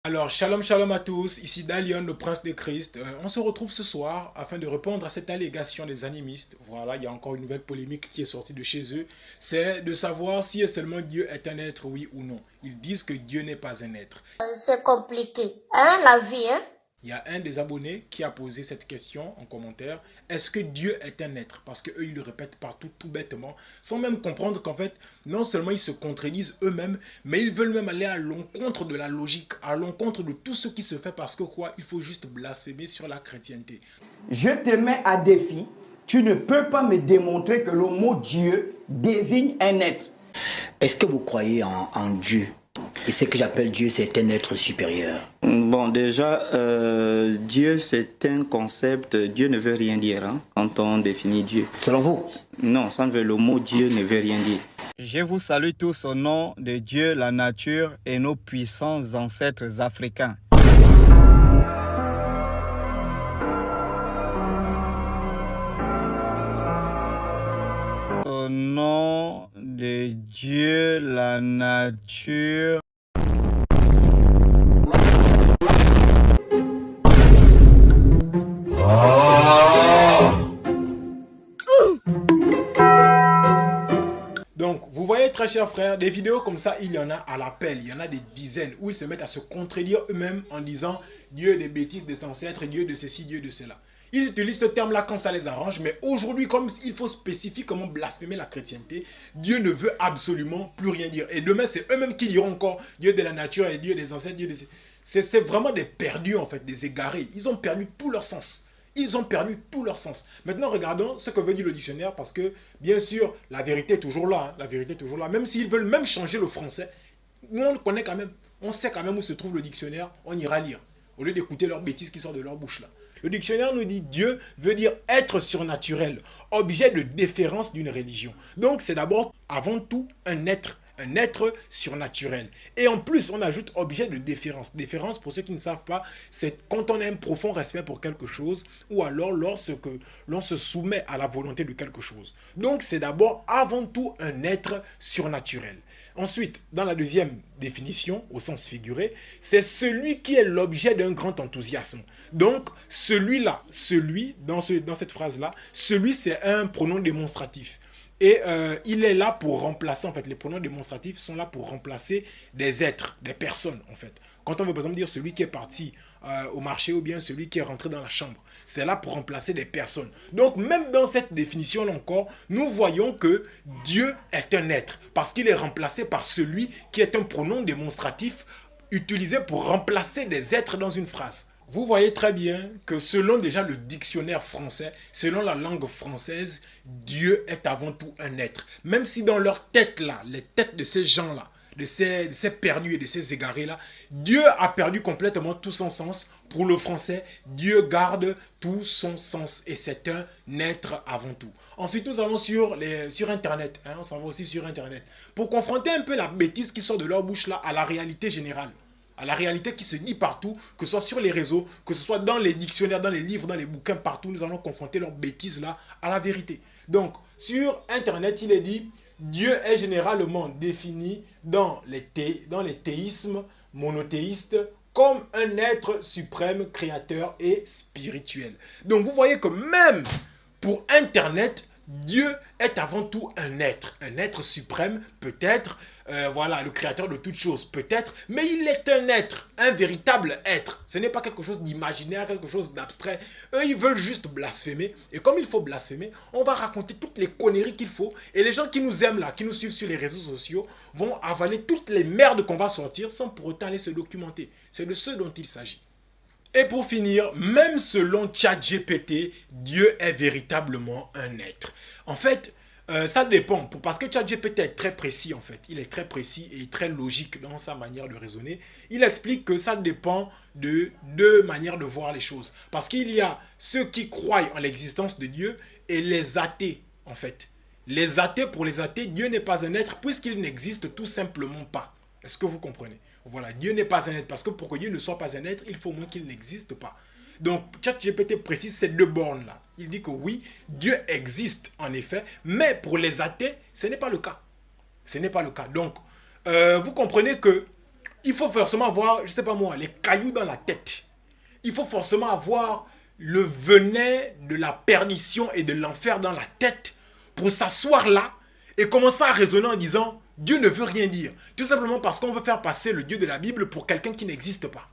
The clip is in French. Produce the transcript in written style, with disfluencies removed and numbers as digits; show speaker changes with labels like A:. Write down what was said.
A: Alors, shalom, shalom à tous, ici Dalion, le prince de Christ. On se retrouve ce soir afin de répondre à cette allégation des animistes. Voilà, il y a encore une nouvelle polémique qui est sortie de chez eux. C'est de savoir si seulement Dieu est un être, oui ou non. Ils disent que Dieu n'est pas un être.
B: C'est compliqué, hein, la vie, hein?
A: Il y a un des abonnés qui a posé cette question en commentaire. Est-ce que Dieu est un être? Parce qu'eux, ils le répètent partout, tout bêtement, sans même comprendre qu'en fait, non seulement ils se contredisent eux-mêmes, mais ils veulent même aller à l'encontre de la logique, à l'encontre de tout ce qui se fait parce que quoi? Il faut juste blasphémer sur la chrétienté.
C: Je te mets à défi. Tu ne peux pas me démontrer que le mot Dieu désigne un être.
D: Est-ce que vous croyez en Dieu? Et ce que j'appelle Dieu, c'est un être supérieur.
E: Bon, déjà, Dieu, c'est un concept. Dieu ne veut rien dire quand on définit Dieu.
D: Selon vous?
E: Non, le mot Dieu ne veut rien dire. Je vous salue tous au nom de Dieu, la nature et nos puissants ancêtres africains. Au nom de Dieu, la nature.
A: Donc, vous voyez, très chers frères, des vidéos comme ça, il y en a à l'appel. Il y en a des dizaines où ils se mettent à se contredire eux-mêmes en disant Dieu des bêtises des ancêtres, Dieu de ceci, Dieu de cela. Ils utilisent ce terme-là quand ça les arrange, mais aujourd'hui, comme il faut spécifiquement blasphémer la chrétienté, Dieu ne veut absolument plus rien dire. Et demain, c'est eux-mêmes qui diront encore Dieu de la nature et Dieu des ancêtres, Dieu de... C'est vraiment des perdus, en fait, des égarés. Ils ont perdu tout leur sens. Ils ont perdu tout leur sens. Maintenant, regardons ce que veut dire le dictionnaire, parce que, bien sûr, la vérité est toujours là. La vérité est toujours là. Même s'ils veulent même changer le français, nous, on le connaît quand même. On sait quand même où se trouve le dictionnaire. On ira lire, au lieu d'écouter leurs bêtises qui sortent de leur bouche là. Le dictionnaire nous dit Dieu veut dire être surnaturel, objet de déférence d'une religion. Donc, c'est d'abord, avant tout, un être surnaturel. Et en plus, on ajoute objet de déférence. Déférence, pour ceux qui ne savent pas, c'est quand on a un profond respect pour quelque chose ou alors lorsque l'on se soumet à la volonté de quelque chose. Donc, c'est d'abord, avant tout, un être surnaturel. Ensuite, dans la deuxième définition, au sens figuré, c'est celui qui est l'objet d'un grand enthousiasme. Donc, celui-là, dans cette phrase-là, celui, c'est un pronom démonstratif. Et il est là pour remplacer, en fait, les pronoms démonstratifs sont là pour remplacer des êtres, des personnes, en fait. Quand on veut, par exemple, dire celui qui est parti au marché ou bien celui qui est rentré dans la chambre, c'est là pour remplacer des personnes. Donc, même dans cette définition-là encore, nous voyons que Dieu est un être, parce qu'il est remplacé par celui qui est un pronom démonstratif utilisé pour remplacer des êtres dans une phrase. Vous voyez très bien que selon déjà le dictionnaire français, selon la langue française, Dieu est avant tout un être. Même si dans leur tête là, les têtes de ces gens-là, de ces perdus et de ces égarés-là, Dieu a perdu complètement tout son sens. Pour le français, Dieu garde tout son sens et c'est un être avant tout. Ensuite, nous allons sur Internet. On s'en va aussi sur Internet. Pour confronter un peu la bêtise qui sort de leur bouche là à la réalité générale, à la réalité qui se dit partout, que ce soit sur les réseaux, que ce soit dans les dictionnaires, dans les livres, dans les bouquins, partout, nous allons confronter leurs bêtises là à la vérité. Donc, sur Internet, il est dit, Dieu est généralement défini dans les théismes monothéistes comme un être suprême, créateur et spirituel. Donc, vous voyez que même pour Internet, Dieu est avant tout un être suprême, peut-être, voilà, le créateur de toutes choses, peut-être, mais il est un être, un véritable être. Ce n'est pas quelque chose d'imaginaire, quelque chose d'abstrait. Eux, ils veulent juste blasphémer, et comme il faut blasphémer, on va raconter toutes les conneries qu'il faut, et les gens qui nous aiment là, qui nous suivent sur les réseaux sociaux, vont avaler toutes les merdes qu'on va sortir sans pour autant aller se documenter. C'est de ce dont il s'agit. Et pour finir, même selon ChatGPT, Dieu est véritablement un être. En fait, ça dépend, parce que ChatGPT est très précis en fait. Il est très précis et très logique dans sa manière de raisonner. Il explique que ça dépend de deux manières de voir les choses. Parce qu'il y a ceux qui croient en l'existence de Dieu et les athées en fait. Les athées, pour les athées, Dieu n'est pas un être puisqu'il n'existe tout simplement pas. Est-ce que vous comprenez? Voilà, Dieu n'est pas un être, parce que pour que Dieu ne soit pas un être, il faut au moins qu'il n'existe pas. Donc, ChatGPT précise ces deux bornes-là. Il dit que oui, Dieu existe en effet, mais pour les athées, ce n'est pas le cas. Ce n'est pas le cas. Donc, vous comprenez que il faut forcément avoir, je sais pas moi, les cailloux dans la tête. Il faut forcément avoir le venin de la perdition et de l'enfer dans la tête pour s'asseoir là et commencer à raisonner en disant Dieu ne veut rien dire. Tout simplement parce qu'on veut faire passer le Dieu de la Bible pour quelqu'un qui n'existe pas.